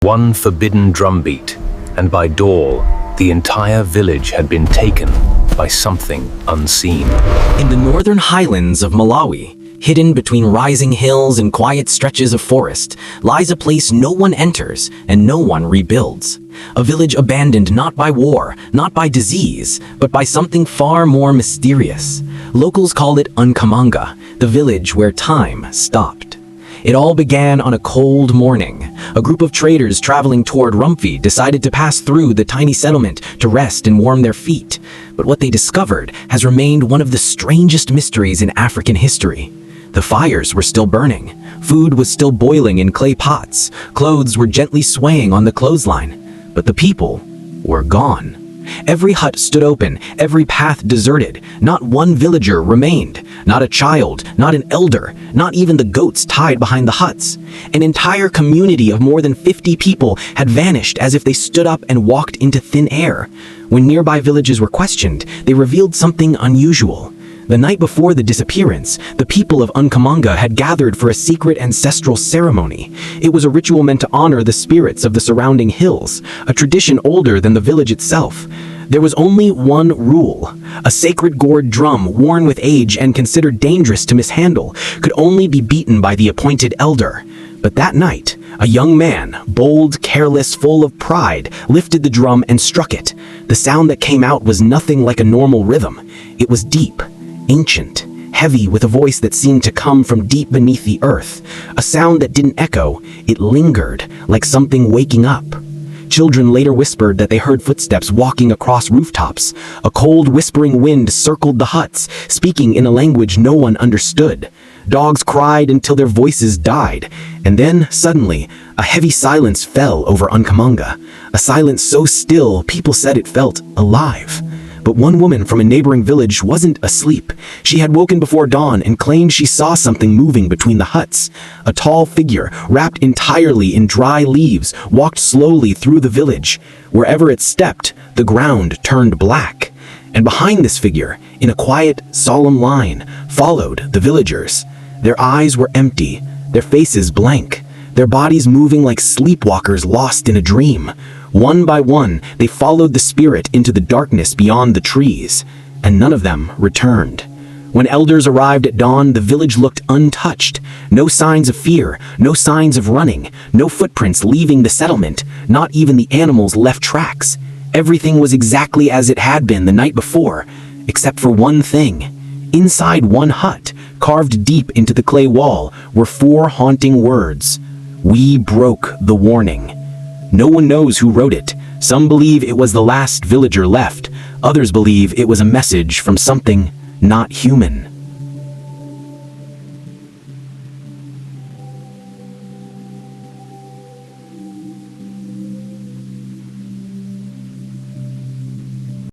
One forbidden drumbeat, and by dawn, the entire village had been taken by something unseen. In the northern highlands of Malawi, hidden between rising hills and quiet stretches of forest, lies a place no one enters and no one rebuilds. A village abandoned not by war, not by disease, but by something far more mysterious. Locals call it Nkhamanga, the village where time stopped. It all began on a cold morning. A group of traders traveling toward Rumfi decided to pass through the tiny settlement to rest and warm their feet. But what they discovered has remained one of the strangest mysteries in African history. The fires were still burning, food was still boiling in clay pots, clothes were gently swaying on the clothesline, but the people were gone. Every hut stood open, every path deserted. Not one villager remained. Not a child, not an elder, not even the goats tied behind the huts. An entire community of more than 50 people had vanished as if they stood up and walked into thin air. When nearby villages were questioned, they revealed something unusual. The night before the disappearance, the people of Nkhamanga had gathered for a secret ancestral ceremony. It was a ritual meant to honor the spirits of the surrounding hills, a tradition older than the village itself. There was only one rule. A sacred gourd drum, worn with age and considered dangerous to mishandle, could only be beaten by the appointed elder. But that night, a young man, bold, careless, full of pride, lifted the drum and struck it. The sound that came out was nothing like a normal rhythm. It was deep, ancient, heavy, with a voice that seemed to come from deep beneath the earth. A sound that didn't echo, it lingered, like something waking up. Children later whispered that they heard footsteps walking across rooftops. A cold, whispering wind circled the huts, speaking in a language no one understood. Dogs cried until their voices died. And then, suddenly, a heavy silence fell over Nkhamanga. A silence so still, people said it felt alive. But one woman from a neighboring village wasn't asleep. She had woken before dawn and claimed she saw something moving between the huts. A tall figure, wrapped entirely in dry leaves, walked slowly through the village. Wherever it stepped, the ground turned black. And behind this figure, in a quiet, solemn line, followed the villagers. Their eyes were empty, their faces blank, their bodies moving like sleepwalkers lost in a dream. One by one, they followed the spirit into the darkness beyond the trees, and none of them returned. When elders arrived at dawn, the village looked untouched. No signs of fear, no signs of running, no footprints leaving the settlement, not even the animals left tracks. Everything was exactly as it had been the night before, except for one thing. Inside one hut, carved deep into the clay wall, were 4 haunting words. "We broke the warning." No one knows who wrote it. Some believe it was the last villager left. Others believe it was a message from something not human.